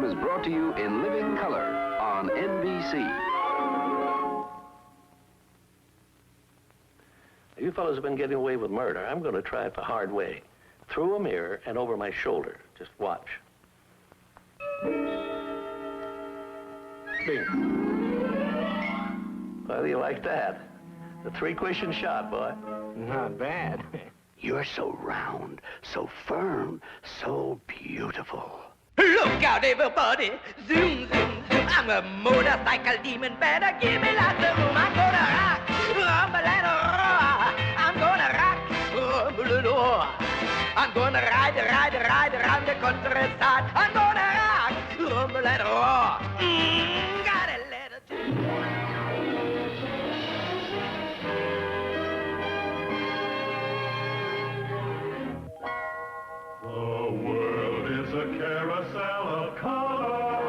is brought to you in living color on NBC. You fellas have been getting away with murder. I'm going to try it the hard way. Through a mirror and over my shoulder. Just watch. Bing. How do you like that? The three-question shot, boy. Not bad. You're so round, so firm, so beautiful. Look out, everybody. Zoom, zoom, zoom. I'm a motorcycle demon. Better give me lots of room. I'm gonna rock. Rumble and roar. I'm gonna rock. Rumble and roar. I'm gonna ride around the countryside. I'm gonna rock. Rumble and roar. Got a letter to... A carousel of color,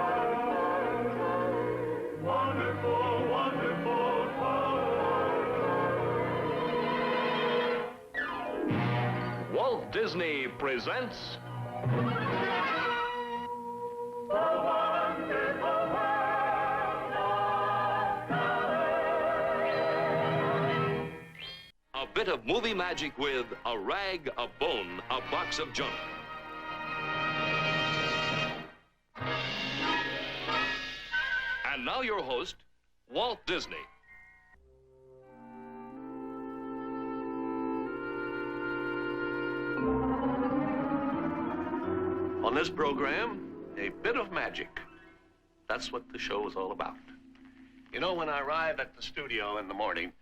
wonderful, wonderful color. Walt Disney presents The wonderful world of color. a bit of movie magic with A Rag, a Bone, a Box of Junk. And now your host, Walt Disney. On this program, a bit of magic. That's what the show is all about. You know, when I arrive at the studio in the morning,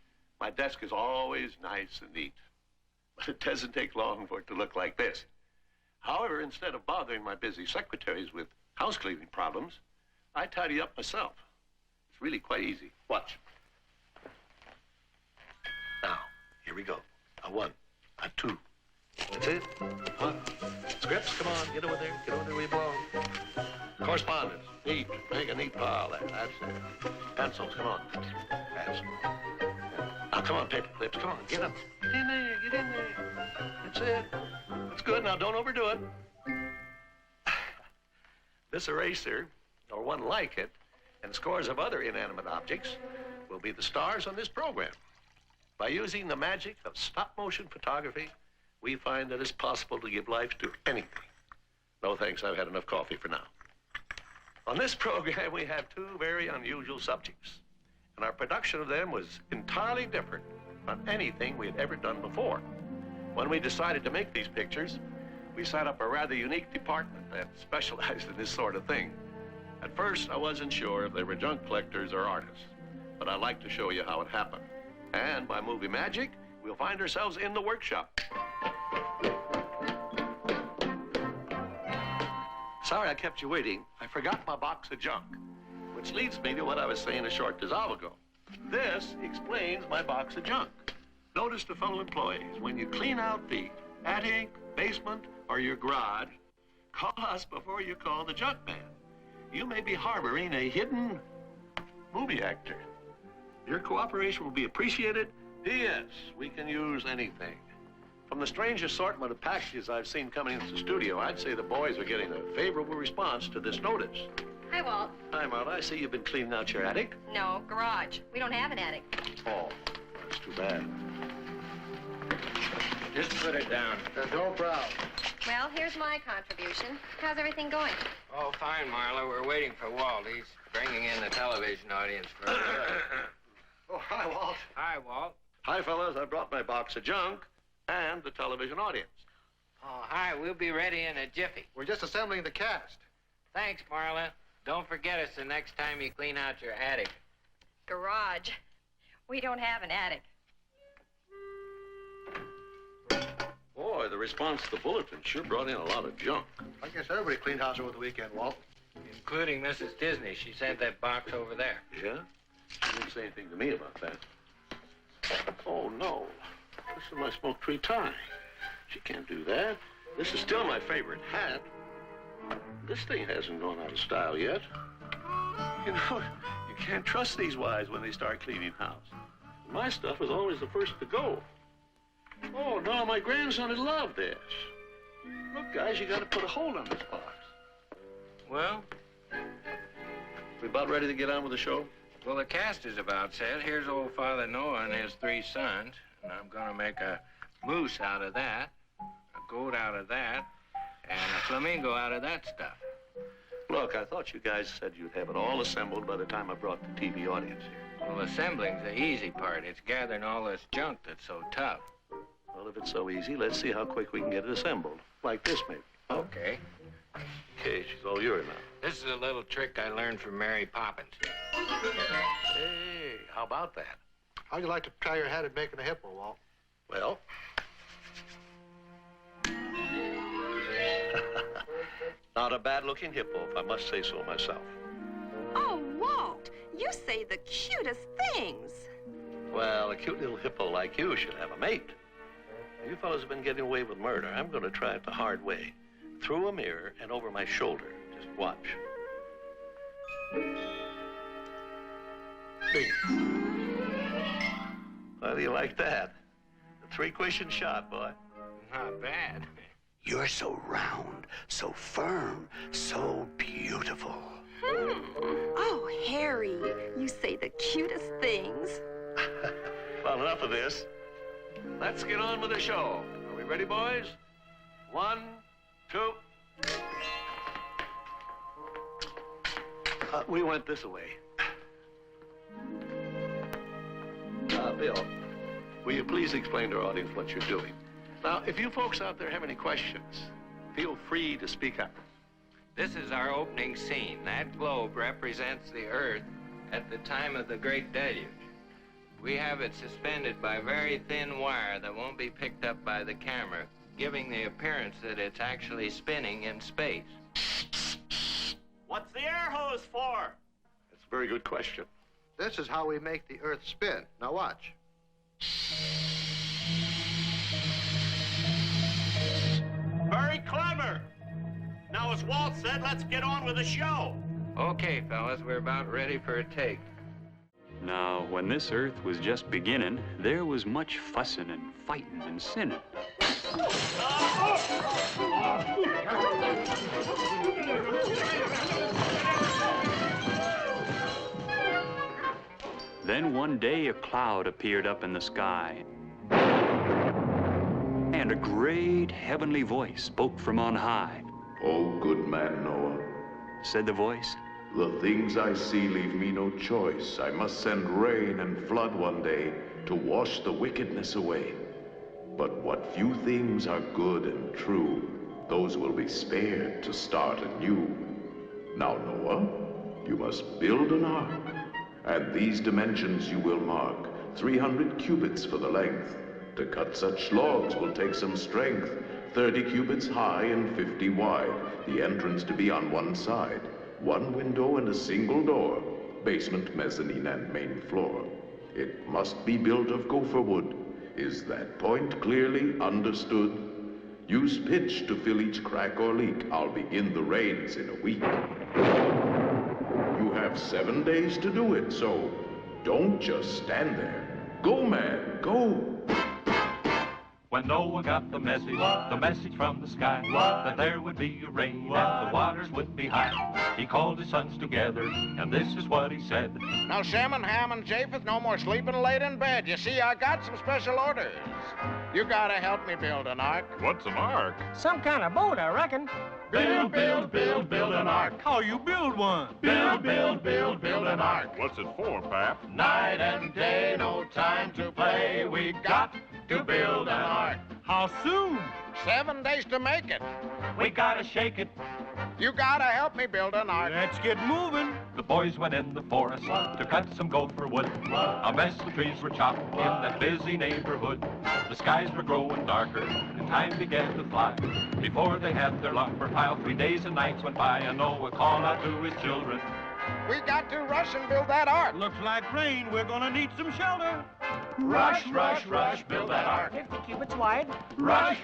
my desk is always nice and neat. But it doesn't take long for it to look like this. However, instead of bothering my busy secretaries with house cleaning problems, I tidy up myself. It's really quite easy. Watch. Now, here we go. A one, a two. That's it. One. Scripts, come on, get over there. Get over there where you belong. Correspondence, neat. Make a neat pile there. That's it. Pencils, come on. That's it. Now, come on, paper clips, come on, get them. Get in there, get in there. That's it. That's good. Now, don't overdo it. This eraser, or one like it, and scores of other inanimate objects will be the stars on this program. By using the magic of stop-motion photography, we find that it's possible to give life to anything. No thanks, I've had enough coffee for now. On this program, we have two very unusual subjects, and our production of them was entirely different from anything we had ever done before. When we decided to make these pictures, we set up a rather unique department that specialized in this sort of thing. At first, I wasn't sure if they were junk collectors or artists, but I'd like to show you how it happened. And by movie magic, we'll find ourselves in the workshop. Sorry I kept you waiting. I forgot my box of junk, which leads me to what I was saying a short dissolve ago. This explains my box of junk. Notice to fellow employees, when you clean out the attic, basement, or your garage, call us before you call the junk man. You may be harboring a hidden movie actor. Your cooperation will be appreciated. P.S. We can use anything. From the strange assortment of packages I've seen coming into the studio, I'd say the boys are getting a favorable response to this notice. Hi, Walt. Hi, Marla. I see you've been cleaning out your attic. No, garage. We don't have an attic. Oh, that's too bad. Just put it down. No problem. Well, here's my contribution. How's everything going? Oh, fine, Marla. We're waiting for Walt. He's bringing in the television audience for Oh, hi, Walt. Hi, Walt. Hi, fellas. I brought my box of junk and the television audience. Oh, hi. We'll be ready in a jiffy. We're just assembling the cast. Thanks, Marla. Don't forget us the next time you clean out your attic. Garage. We don't have an attic. Boy, the response to the bulletin sure brought in a lot of junk. I guess everybody cleaned house over the weekend, Walt. Including Mrs. Disney. She sent that box over there. Yeah? She didn't say anything to me about that. Oh, no. This is my smoke tree tie. She can't do that. This is still my favorite hat. This thing hasn't gone out of style yet. You know, you can't trust these wives when they start cleaning house. My stuff is always the first to go. Oh, no, my grandson would love this. Look, guys, you got to put a hold on this box. Well, We about ready to get on with the show? Well, the cast is about set. Here's old Father Noah and his 3 sons. And I'm gonna make a moose out of that, a goat out of that, and a flamingo out of that stuff. Look, I thought you guys said you'd have it all assembled by the time I brought the TV audience here. Well, assembling's the easy part. It's gathering all this junk that's so tough. Well, if it's so easy, let's see how quick we can get it assembled. Like this, maybe. Okay. Okay, she's all yours now. This is a little trick I learned from Mary Poppins. Hey, how about that? How'd you like to try your hand at making a hippo, Walt? Well... Not a bad-looking hippo, if I must say so myself. Oh, Walt, you say the cutest things. Well, a cute little hippo like you should have a mate. You fellas have been getting away with murder. I'm going to try it the hard way. Through a mirror and over my shoulder. Just watch. How do you like that? A 3-question shot, boy. Not bad. You're so round, so firm, so beautiful. Oh, Harry, you say the cutest things. Well, enough of this. Let's get on with the show. Are we ready, boys? 1, 2. We went this way. Bill, will you please explain to our audience what you're doing? Now, if you folks out there have any questions, feel free to speak up. This is our opening scene. That globe represents the Earth at the time of the Great Deluge. We have it suspended by very thin wire that won't be picked up by the camera, giving the appearance that it's actually spinning in space. What's the air hose for? That's a very good question. This is how we make the Earth spin. Now watch. Very clever. Now, as Walt said, let's get on with the show. Okay, fellas, we're about ready for a take. Now, when this Earth was just beginning, there was much fussing and fighting and sinning. Then one day a cloud appeared up in the sky, and a great heavenly voice spoke from on high. "O good man Noah," said the voice, "the things I see leave me no choice. I must send rain and flood one day to wash the wickedness away. But what few things are good and true, those will be spared to start anew. Now, Noah, you must build an ark, and these dimensions you will mark, 300 cubits for the length. To cut such logs will take some strength, 30 cubits high and 50 wide, the entrance to be on one side, 1 window and a single door, basement, mezzanine, and main floor. It must be built of gopher wood. Is that point clearly understood? Use pitch to fill each crack or leak. I'll begin the rains in a week. You have 7 days to do it, so don't just stand there. Go, man, go!" When Noah got the message from the sky, that there would be a rain and the waters would be high, he called his sons together, and this is what he said. "Now, Shem and Ham and Japheth, no more sleeping late in bed. You see, I got some special orders. You gotta help me build an ark." "What's an ark?" "Some kind of boat, I reckon." Build an ark. How you build one? Build an ark. What's it for, Pap? Night and day, no time to play. We got to build an ark. How soon? 7 days to make it. We gotta shake it. You gotta help me build an ark. Let's get moving. The boys went in the forest to cut some gopher wood. A mess of trees were chopped in that busy neighborhood. The skies were growing darker, and time began to fly. Before they had their lumber pile, 3 days and nights went by, and Noah called out to his children, "We got to rush and build that ark." "Looks like rain. We're gonna need some shelter." Rush, build that ark. 50 cubits wide. Rush,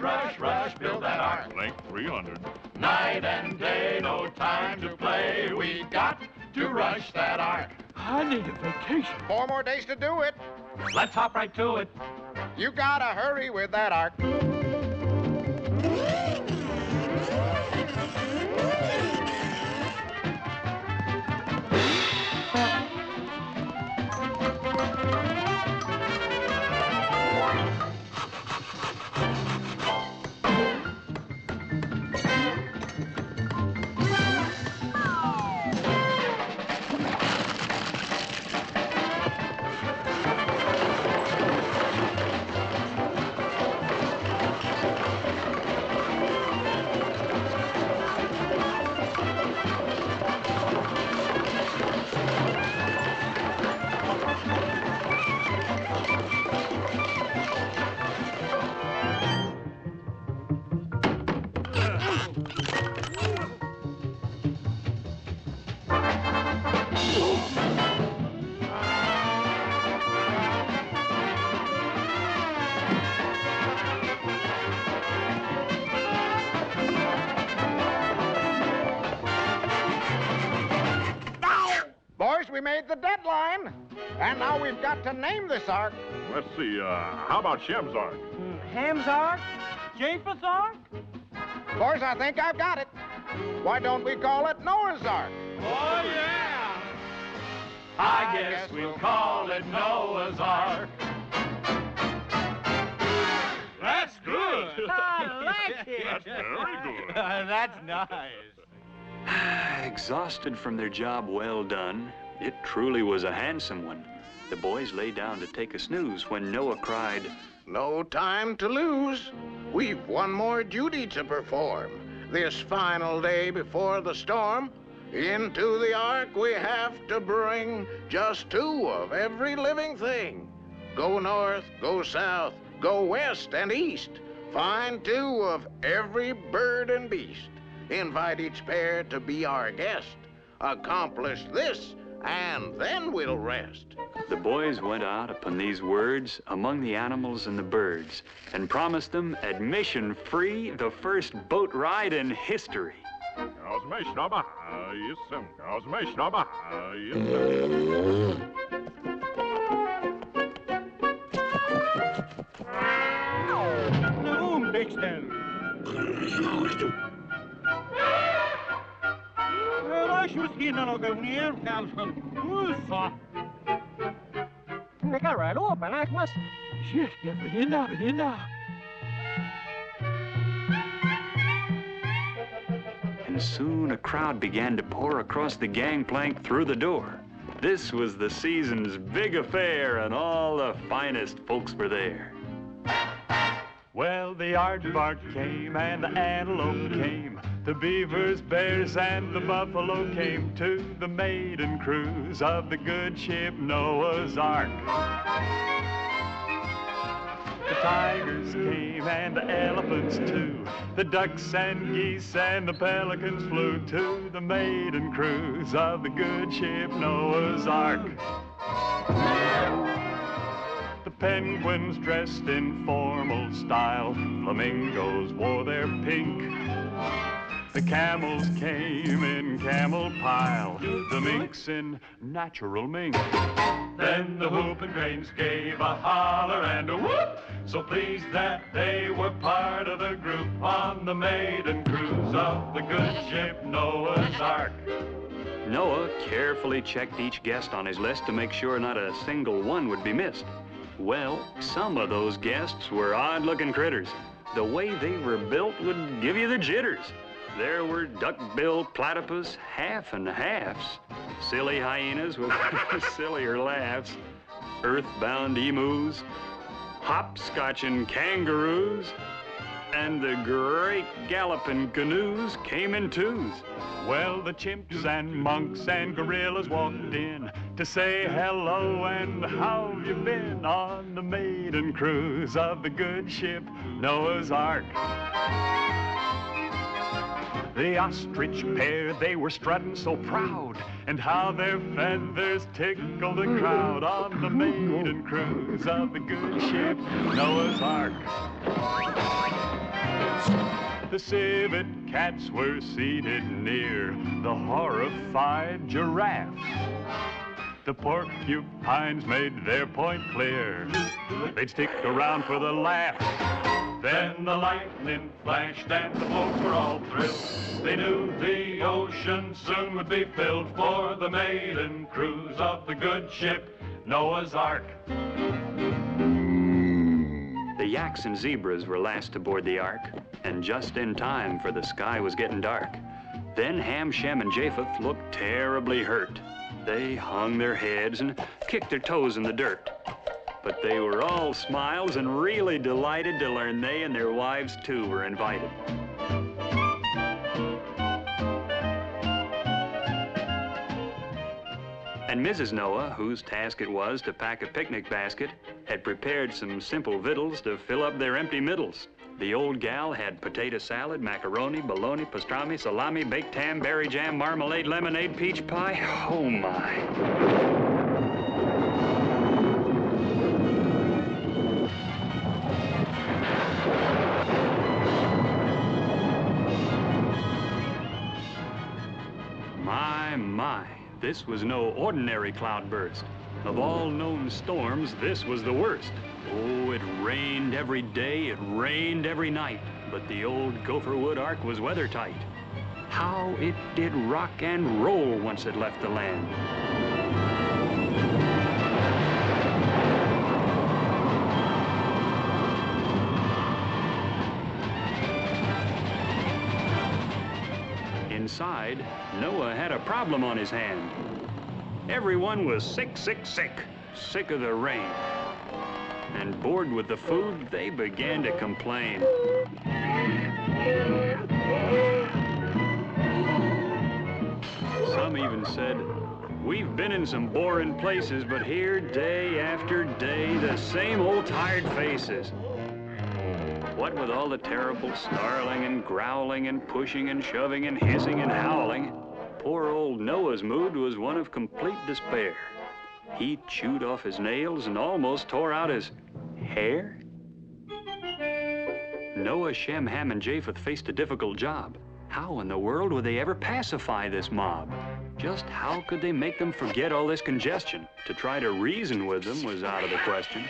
build that ark. Length 300. Night and day, no time to play. We got to rush that ark. I need a vacation. 4 more days to do it. Let's hop right to it. You gotta hurry with that ark. Boys, we made the deadline. And now we've got to name this ark. Let's see, how about Shem's Ark? Ham's Ark? Japheth's Ark? Boys, I think I've got it. Why don't we call it Noah's Ark? Oh, yeah! I guess we'll call it Noah's Ark. That's good. I like it. That's very good. That's nice. Exhausted from their job well done, it truly was a handsome one. The boys lay down to take a snooze when Noah cried, No time to lose. We've one more duty to perform. This final day before the storm, into the ark we have to bring just 2 of every living thing. Go north, go south, go west and east. Find 2 of every bird and beast. Invite each pair to be our guest. Accomplish this, and then we'll rest. The boys went out upon these words among the animals and the birds and promised them admission free, the first boat ride in history. Consummation of a highest, consummation of a highest. Nun, Dexter. Rush was here no go near, Council. Uffa. Make a right open, I must. Shit, get in now. And soon a crowd began to pour across the gangplank through the door. This was the season's big affair, and all the finest folks were there. Well, the aardvark came and the antelope came. The beavers, bears, and the buffalo came to the maiden cruise of the good ship Noah's Ark. The tigers came and the elephants too. The ducks and geese and the pelicans flew to the maiden cruise of the good ship Noah's Ark. The penguins dressed in formal style. Flamingos wore their pink. The camels came in camel pile, the minks in natural mink. Then the whooping cranes gave a holler and a whoop, so pleased that they were part of the group on the maiden cruise of the good ship Noah's Ark. Noah carefully checked each guest on his list to make sure not a single one would be missed. Well, some of those guests were odd-looking critters. The way they were built would give you the jitters. There were duck-billed platypus half and halves, silly hyenas with sillier laughs, earthbound emus, hopscotching kangaroos, and the great galloping canoes came in twos. Well, the chimps and monks and gorillas walked in to say hello and how have you been on the maiden cruise of the good ship Noah's Ark. The ostrich pair, they were strutting so proud, and how their feathers tickled the crowd on the maiden cruise of the good ship Noah's Ark. The civet cats were seated near the horrified giraffes. The porcupines made their point clear. They'd stick around for the laugh. Then the lightning flashed and the folks were all thrilled. They knew the ocean soon would be filled for the maiden cruise of the good ship Noah's Ark. The yaks and zebras were last aboard the ark, and just in time, for the sky was getting dark. Then Ham, Shem, and Japheth looked terribly hurt. They hung their heads and kicked their toes in the dirt. But they were all smiles and really delighted to learn they and their wives, too, were invited. And Mrs. Noah, whose task it was to pack a picnic basket, had prepared some simple victuals to fill up their empty middles. The old gal had potato salad, macaroni, bologna, pastrami, salami, baked ham, berry jam, marmalade, lemonade, peach pie. Oh, my. My, this was no ordinary cloudburst. Of all known storms, this was the worst. Oh, it rained every day, it rained every night, but the old Gopherwood Ark was weather-tight. How it did rock and roll once it left the land. Inside, Noah had a problem on his hand. Everyone was sick, sick, sick. Sick of the rain. And bored with the food, they began to complain. Some even said, "We've been in some boring places, but here, day after day, the same old tired faces." What with all the terrible snarling and growling and pushing and shoving and hissing and howling, poor old Noah's mood was one of complete despair. He chewed off his nails and almost tore out his hair. Noah, Shem, Ham, and Japheth faced a difficult job. How in the world would they ever pacify this mob? Just how could they make them forget all this congestion? To try to reason with them was out of the question.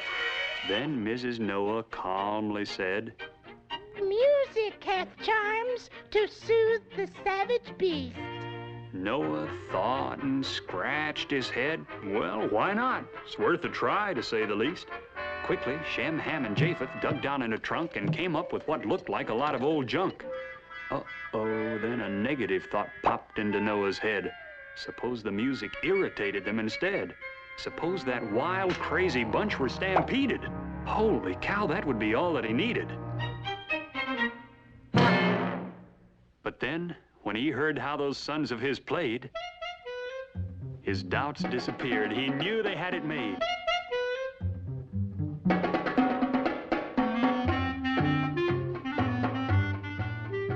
Then Mrs. Noah calmly said, "Music hath charms to soothe the savage beast." Noah thought and scratched his head. Well, why not? It's worth a try, to say the least. Quickly, Shem, Ham, and Japheth dug down in a trunk and came up with what looked like a lot of old junk. Uh-oh, then a negative thought popped into Noah's head. Suppose the music irritated them instead. Suppose that wild, crazy bunch were stampeded. Holy cow, that would be all that he needed. But then, when he heard how those sons of his played, his doubts disappeared. He knew they had it made.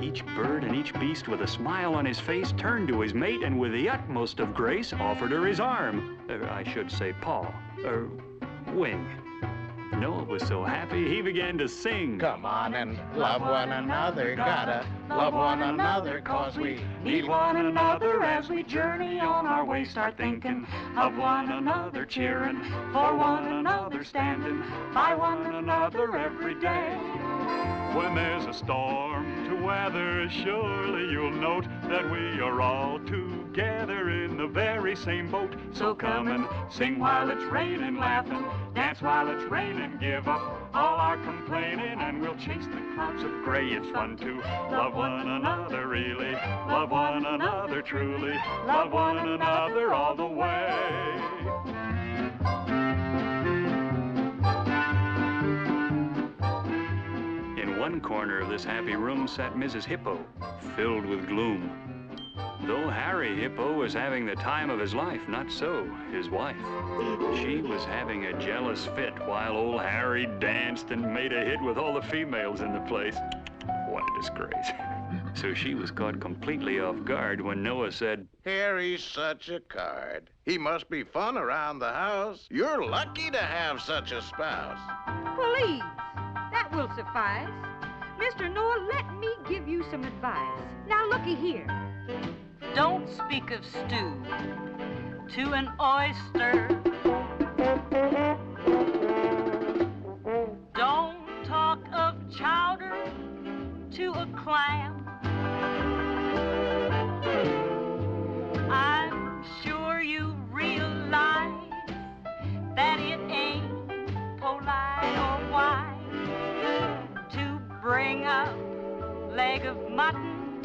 Each bird and each beast with a smile on his face turned to his mate and with the utmost of grace offered her his arm. I should say paw, or wing. Noah was so happy he began to sing. Come on and love one another, gotta love one another, 'cause we need one another as we journey on our way. Start thinking of one another, cheering for one another, standing by one another every day. When there's a storm to weather, surely you'll note that we are all together in the very same boat. So come and sing while it's raining, laughing, dance while it's raining, give up all our complaining, and we'll chase the clouds of gray. It's fun to love one another, really, love one another, truly, love one another all the way. In one corner of this happy room sat Mrs. Hippo, filled with gloom. Though Harry Hippo was having the time of his life, not so his wife. She was having a jealous fit while old Harry danced and made a hit with all the females in the place. What a disgrace. So she was caught completely off guard when Noah said, "Harry's such a card. He must be fun around the house. You're lucky to have such a spouse." Please, that will suffice. Mr. Noah, let me give you some advice. Now, looky here. Don't speak of stew to an oyster. Don't talk of chowder to a clam. I'm sure you realize that it ain't polite or wise to bring a leg of mutton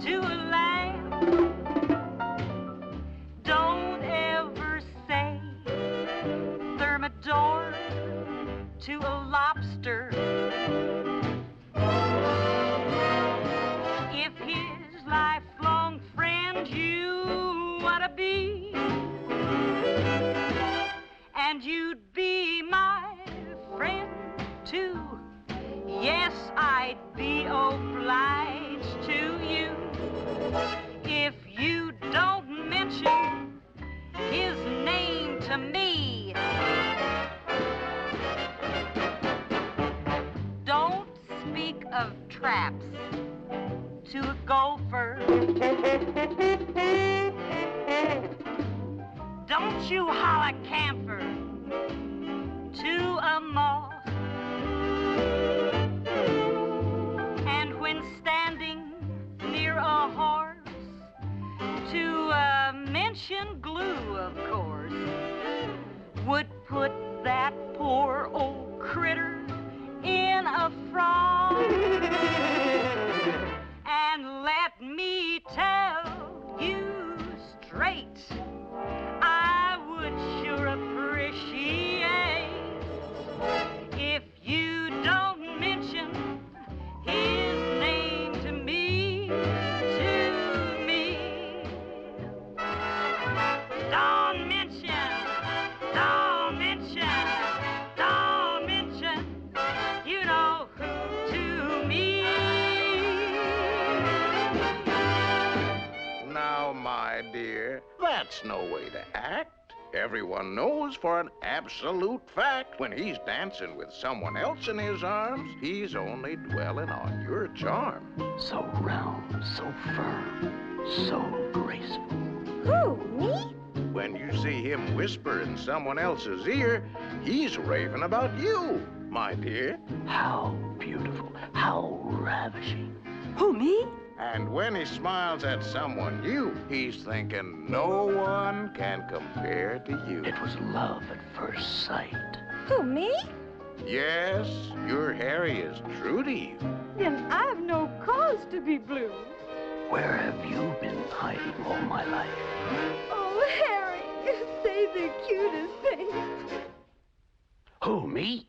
to a lamb. Don't ever say thermidor to a lobster. If his lifelong friend you want to be, and you'd be my friend too. Yes, to a gopher. Don't you holler camphor to a moth. And when standing near a horse, to mention glue, of course, would put that poor old critter in a froth. And let me tell you straight, I would sure appreciate if you don't mention his name to me, Don't mention, you know who to me. Now, my dear, that's no way to act. Everyone knows for an absolute fact when he's dancing with someone else in his arms, he's only dwelling on your charm. So round, so firm, so graceful. Who, me? When you see him whisper in someone else's ear, he's raving about you, my dear. How beautiful, how ravishing. Who, me? And when he smiles at someone new, he's thinking no one can compare to you. It was love at first sight. Who, me? Yes, your Harry is true to you. Then I've no cause to be blue. Where have you been hiding all my life? Oh, Harry, you say the cutest things. Who, me?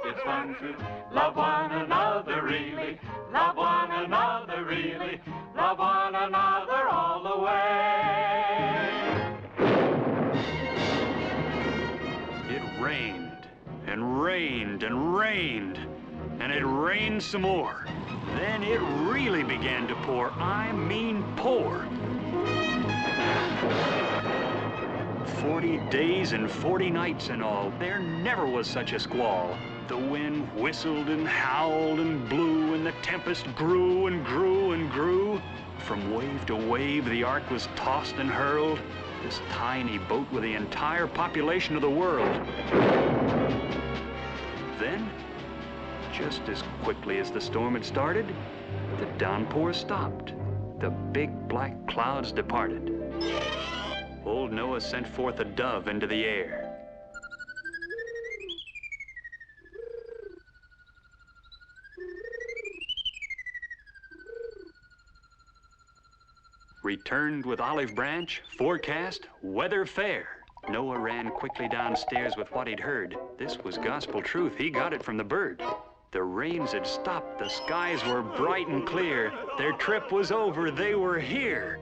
It's fun to love one another really, love one another really, love one another all the way. It rained and rained and rained, and it rained some more. Then it really began to pour. I mean pour. 40 days and 40 nights in all. There never was such a squall. The wind whistled and howled and blew, and the tempest grew and grew and grew. From wave to wave, the ark was tossed and hurled. This tiny boat with the entire population of the world. Then, just as quickly as the storm had started, the downpour stopped. The big black clouds departed. Old Noah sent forth a dove into the air. Returned with olive branch, forecast, weather fair. Noah ran quickly downstairs with what he'd heard. This was gospel truth. He got it from the bird. The rains had stopped. The skies were bright and clear. Their trip was over. They were here.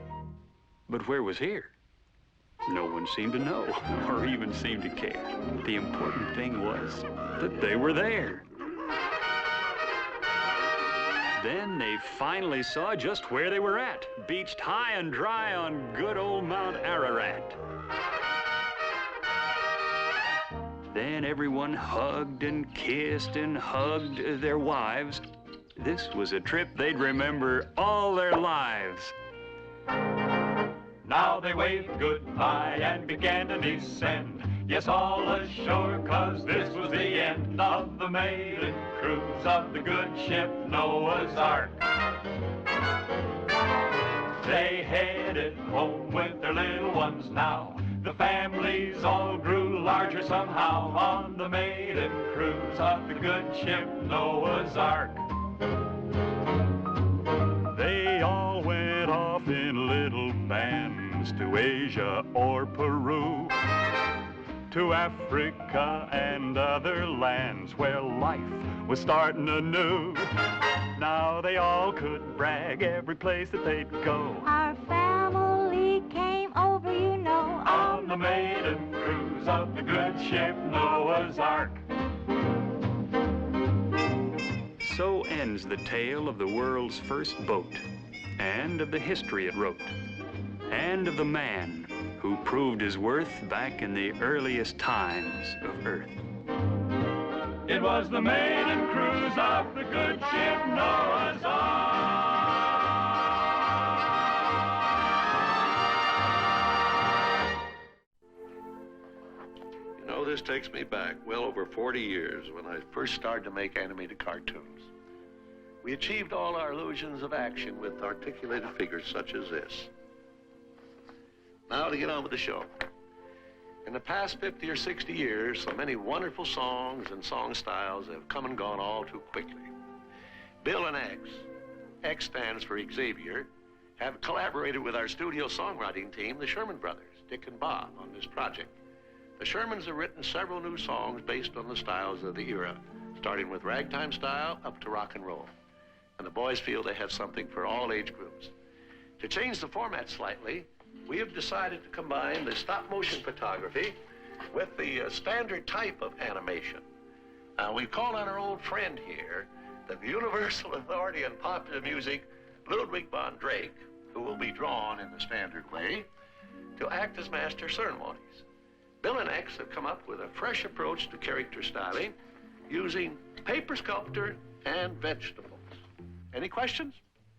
But where was here? No one seemed to know, or even seemed to care. The important thing was that they were there. Then they finally saw just where they were at, beached high and dry on good old Mount Ararat. Then everyone hugged and kissed and hugged their wives. This was a trip they'd remember all their lives. Now they waved goodbye and began to descend. Yes, all ashore, 'cause this was the end of the maiden cruise of the good ship Noah's Ark. They headed home with their little ones now. The families all grew larger somehow on the maiden cruise of the good ship Noah's Ark. They all went off in little bands to Asia or Peru, to Africa and other lands where life was starting anew. Now they all could brag every place that they'd go. Our family came over, you know, on the maiden cruise of the good ship Noah's Ark. So ends the tale of the world's first boat, and of the history it wrote, and of the man who proved his worth back in the earliest times of Earth. It was the maiden cruise of the good ship Noah's Ark. You know, this takes me back well over 40 years when I first started to make animated cartoons. We achieved all our illusions of action with articulated figures such as this. Now to get on with the show. In the past 50 or 60 years, so many wonderful songs and song styles have come and gone all too quickly. Bill and X stands for Xavier, have collaborated with our studio songwriting team, the Sherman Brothers, Dick and Bob, on this project. The Shermans have written several new songs based on the styles of the era, starting with ragtime style up to rock and roll. And the boys feel they have something for all age groups. To change the format slightly, we have decided to combine the stop-motion photography with the standard type of animation. Now, we've called on our old friend here, the universal authority on popular music, Ludwig Von Drake, who will be drawn in the standard way, to act as master ceremonies. Bill and X have come up with a fresh approach to character styling using paper sculpture and vegetables. Any questions?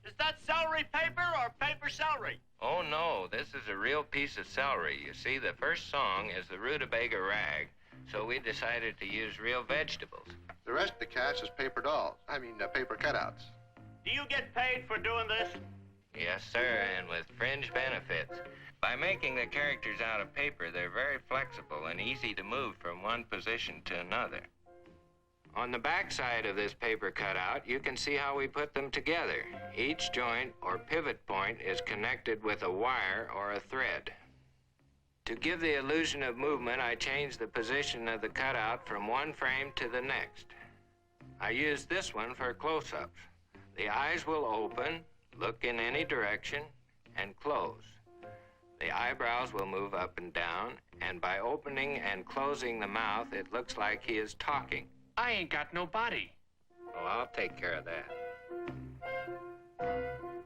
Is that celery paper or paper celery? Oh, no, this is a real piece of celery. You see, the first song is the rutabaga rag, so we decided to use real vegetables. The rest of the cast is paper dolls. Paper cutouts. Do you get paid for doing this? Yes, sir, and with fringe benefits. By making the characters out of paper, they're very flexible and easy to move from one position to another. On the back side of this paper cutout, you can see how we put them together. Each joint or pivot point is connected with a wire or a thread. To give the illusion of movement, I changed the position of the cutout from one frame to the next. I used this one for close-ups. The eyes will open, look in any direction, and close. The eyebrows will move up and down, and by opening and closing the mouth, it looks like he is talking. I ain't got no body. Oh, I'll take care of that.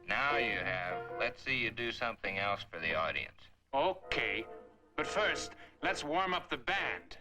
Now you have. Let's see you do something else for the audience. Okay, but first, let's warm up the band.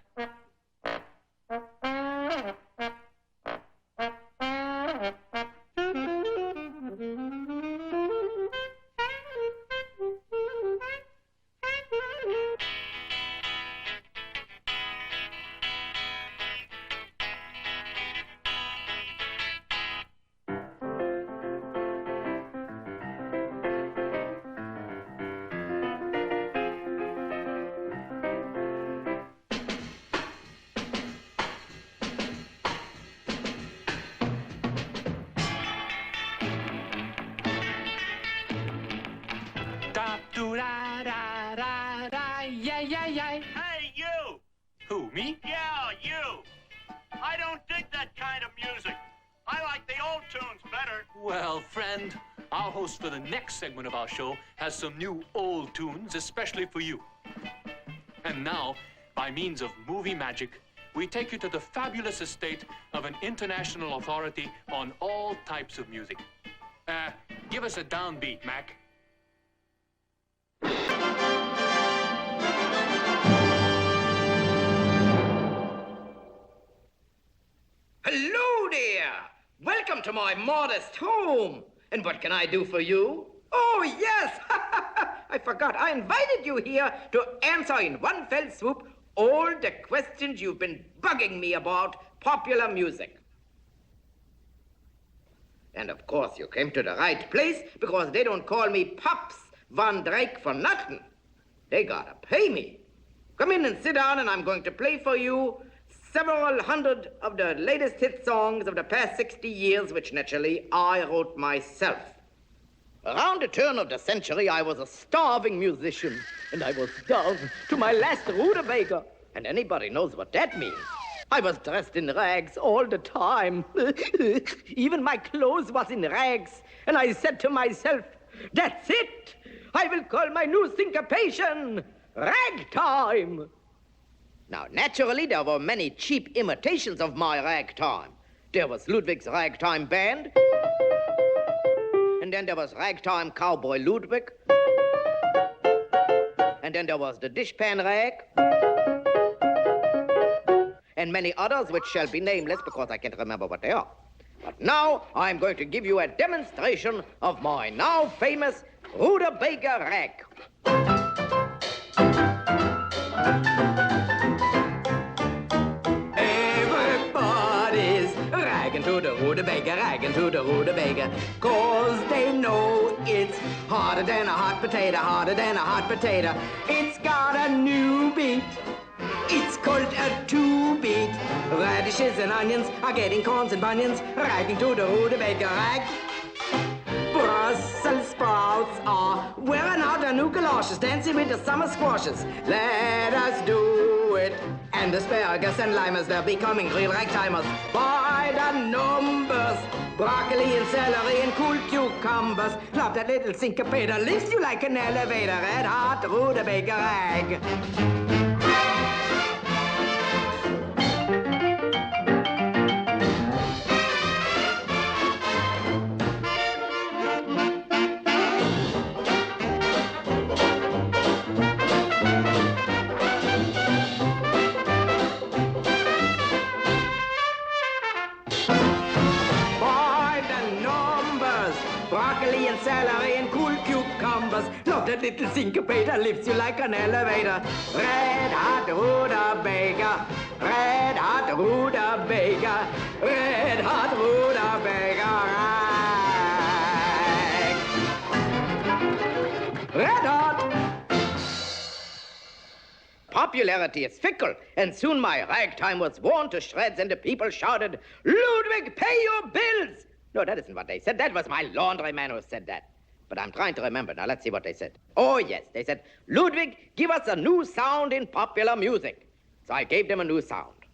Hey, you! Who, me? Yeah, you! I don't dig that kind of music. I like the old tunes better. Well, friend, our host for the next segment of our show has some new old tunes, especially for you. And now, by means of movie magic, we take you to the fabulous estate of an international authority on all types of music. Give us a downbeat, Mac. Hello there! Welcome to my modest home. And what can I do for you? Oh, yes! I forgot. I invited you here to answer in one fell swoop all the questions you've been bugging me about popular music. And of course, you came to the right place because they don't call me Pops Von Drake for nothing. They gotta pay me. Come in and sit down, and I'm going to play for you several hundred of the latest hit songs of the past 60 years, which naturally I wrote myself. Around the turn of the century, I was a starving musician, and I was down to my last rutabaga. And anybody knows what that means. I was dressed in rags all the time. Even my clothes was in rags. And I said to myself, that's it. I will call my new syncopation ragtime. Now, naturally, there were many cheap imitations of my ragtime. There was Ludwig's ragtime band. And then there was ragtime cowboy Ludwig. And then there was the dishpan rag. and many others which shall be nameless because I can't remember what they are. But now I'm going to give you a demonstration of my now famous Rutabaga rag. Everybody's ragging to the Rutabaga, ragging to the Rutabaga, 'cause they know it's harder than a hot potato, harder than a hot potato. It's got a new beat. It's called a two-beat. Radishes and onions are getting corns and bunions, ragging to the Rutabaga rag. Brussels sprouts are wearing out their new galoshes, dancing with the summer squashes. Let us do it. And asparagus and limers, they're becoming real ragtimers by the numbers. Broccoli and celery and cool cucumbers. Love that little syncopator, lifts you like an elevator. Red hot Rutabaga rag. Broccoli and celery and cool cucumbers. Love that little syncopator, lifts you like an elevator. Red hot Rutabaga, red hot Rutabaga, red hot Rutabaga rag. Red hot. Popularity is fickle, and soon my ragtime was worn to shreds, and the people shouted, "Ludwig, pay your bills!" No, that isn't what they said. That was my laundryman who said that. But I'm trying to remember. Now, let's see what they said. Oh, yes, they said, "Ludwig, give us a new sound in popular music." So I gave them a new sound.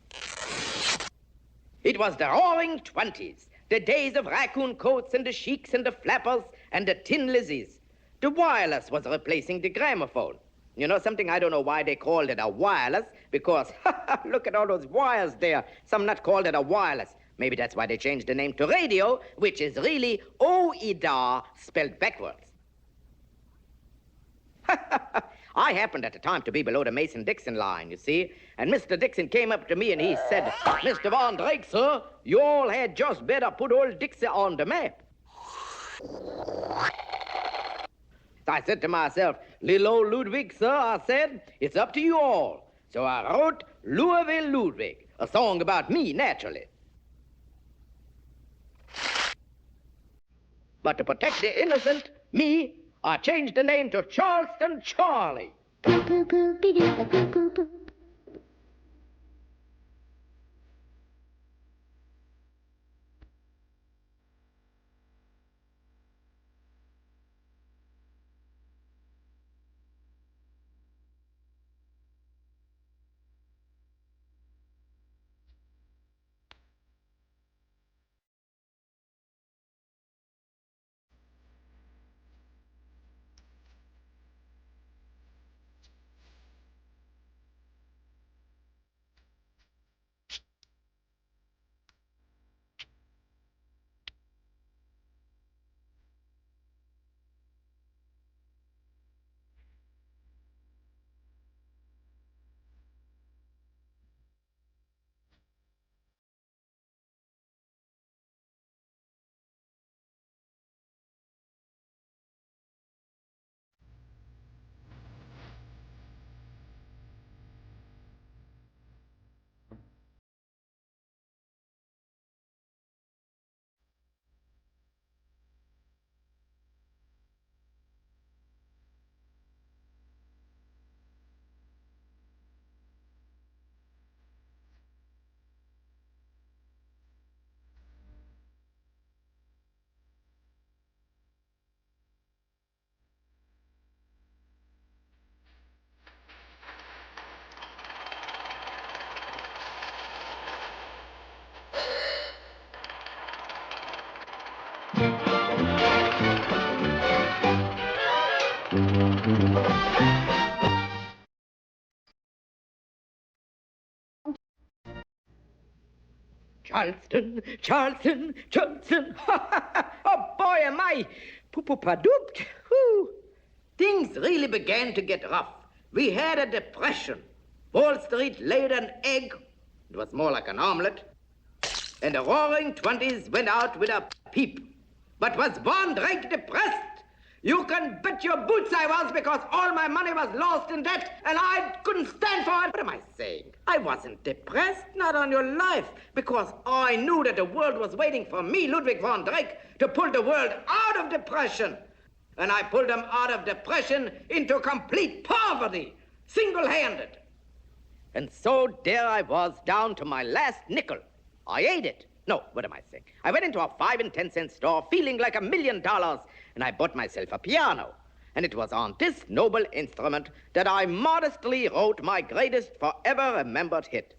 It was the roaring 20s, the days of raccoon coats and the sheiks and the flappers and the tin lizzies. The wireless was replacing the gramophone. You know something? I don't know why they called it a wireless, because look at all those wires there. Some nut called it a wireless. Maybe that's why they changed the name to radio, which is really OIDA spelled backwards. I happened at the time to be below the Mason-Dixon line, you see, and Mr. Dixon came up to me and he said, "Mr. Von Drake, sir, you all had just better put old Dixie on the map." I said to myself, "Little old Ludwig, sir," I said, "it's up to you all." So I wrote Louisville Ludwig, a song about me, naturally. But to protect the innocent, me, I changed the name to Charleston Charlie. Charleston, Charleston, Charleston. Oh, boy, am I. Poop-a-doop. Things really began to get rough. We had a depression. Wall Street laid an egg. It was more like an omelet. And the roaring 20s went out with a peep. But was Von Drake depressed? You can bet your boots I was, because all my money was lost in debt and I couldn't stand for it. What am I saying? I wasn't depressed, not on your life, because I knew that the world was waiting for me, Ludwig Von Drake, to pull the world out of depression. And I pulled them out of depression into complete poverty, single-handed. And so there I was, down to my last nickel. I ate it. No, what am I saying? I went into a 5 and 10 cent store feeling like $1 million, and I bought myself a piano. And it was on this noble instrument that I modestly wrote my greatest forever remembered hit.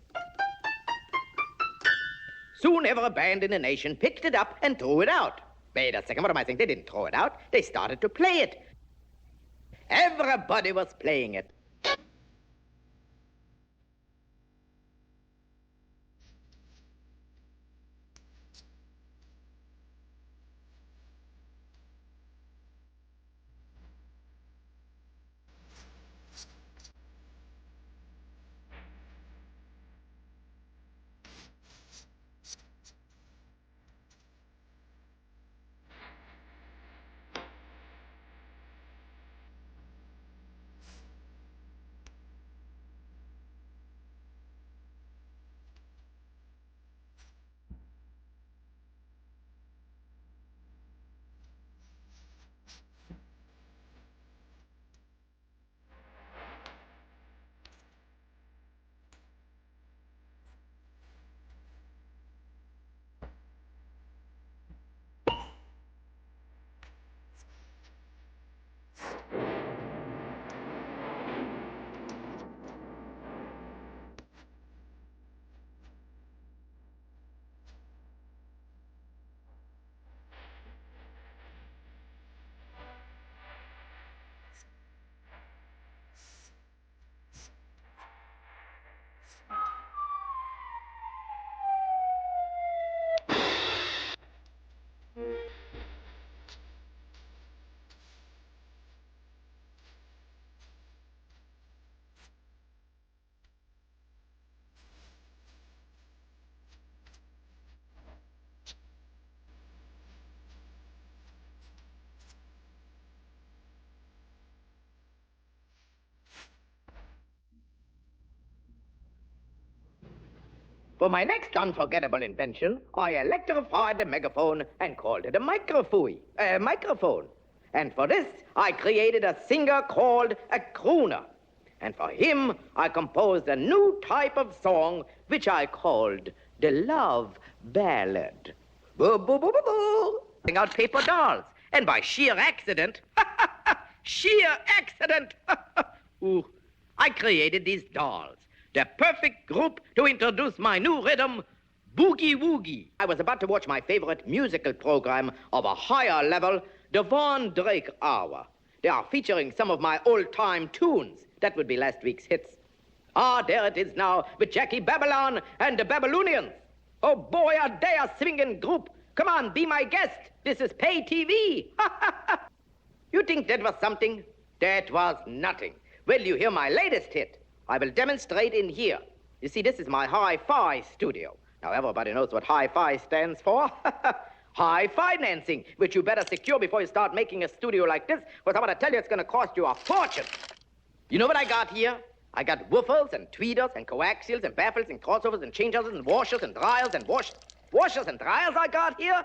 Soon every band in the nation picked it up and threw it out. Wait a second, what am I saying? They didn't throw it out. They started to play it. Everybody was playing it. For my next unforgettable invention, I electrified the megaphone and called it a microphone. And for this, I created a singer called a crooner. And for him, I composed a new type of song, which I called the love ballad. Boo, boo, boo, boo, boo. Sing out paper dolls. And by sheer accident, ooh, I created these dolls. The perfect group to introduce my new rhythm, Boogie Woogie. I was about to watch my favorite musical program of a higher level, the Von Drake Hour. They are featuring some of my old-time tunes. That would be last week's hits. Ah, there it is now with Jackie Babylon and the Babylonians. Oh, boy, are they a swinging group. Come on, be my guest. This is pay TV. You think that was something? That was nothing. Will you hear my latest hit? I will demonstrate in here. You see, this is my hi-fi studio. Now, everybody knows what hi-fi stands for. High financing, which you better secure before you start making a studio like this, because I'm going to tell you it's going to cost you a fortune. You know what I got here? I got woofers and tweeters and coaxials and baffles and crossovers and changeovers and washers and dryers and washers and dryers I got here.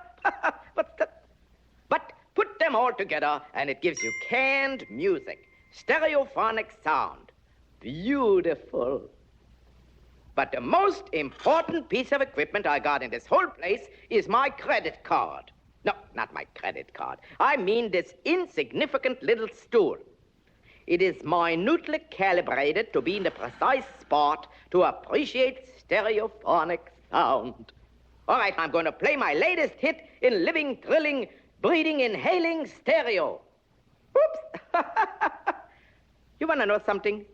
But put them all together and it gives you canned music, stereophonic sound. Beautiful. But the most important piece of equipment I got in this whole place is my credit card. No, not my credit card. I mean this insignificant little stool. It is minutely calibrated to be in the precise spot to appreciate stereophonic sound. All right, I'm going to play my latest hit in living, thrilling, breathing, inhaling stereo. Oops. You want to know something?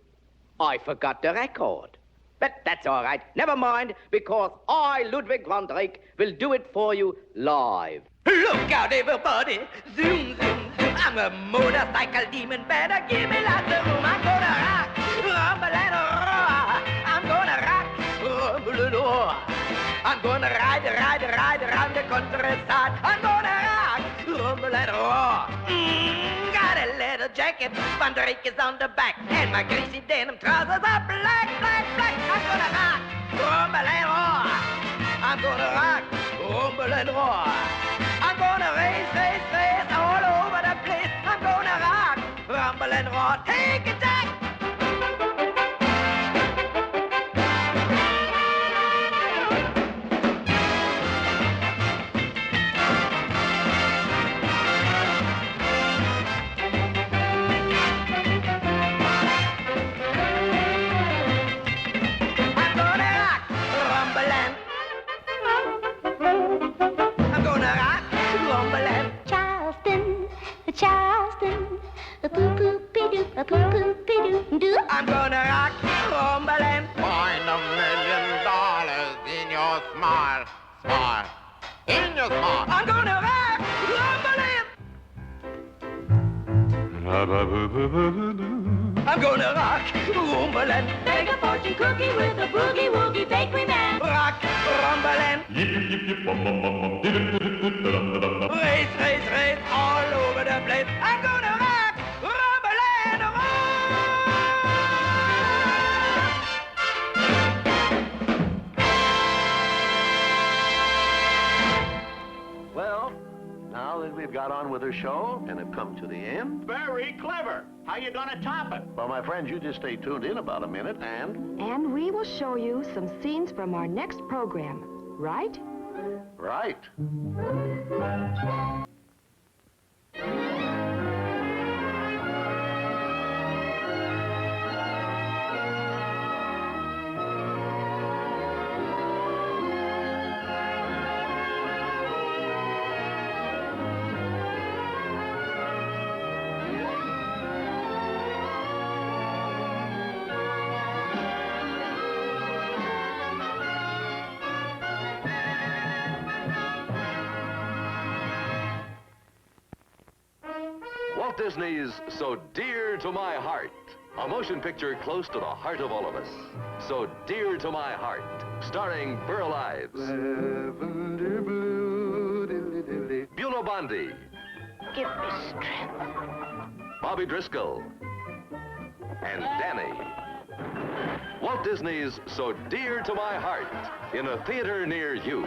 I forgot the record. But that's all right. Never mind, because I, Ludwig Von Drake, will do it for you live. Look out, everybody. Zoom, zoom, zoom. I'm a motorcycle demon. Better give me lots of room. I'm gonna rock, rumble and roar. I'm gonna rock, rumble and roar. I'm gonna ride around the countryside. I'm gonna rock, rumble and roar. Got a leather jacket, Von Drake is on the back, and my greasy denim trousers are black. I'm gonna rock, rumble and roar. I'm gonna rock, rumble and roar. I'm gonna race all over the place. I'm gonna rock, rumble and roar. Take it, Jack! I'm gonna rock, rumble and find $1 million in your smile, in your smile. I'm gonna rock, rumble and I'm gonna rock, rumble and Bake a fortune cookie with a boogie woogie bakery man. Rock, rumble and race all over the place. I'm gonna rock, rumble and roll. Well, now that we've got on with our show and have come to the end. Very clever. How you gonna top it? Well, my friends, you just stay tuned in about a minute and... And we will show you some scenes from our next program, right? Right. Walt Disney's So Dear to My Heart, a motion picture close to the heart of all of us. So Dear to My Heart, starring Burl Ives, Buno Bondi, Give me strength. Bobby Driscoll, and Danny. Walt Disney's So Dear to My Heart, in a theater near you.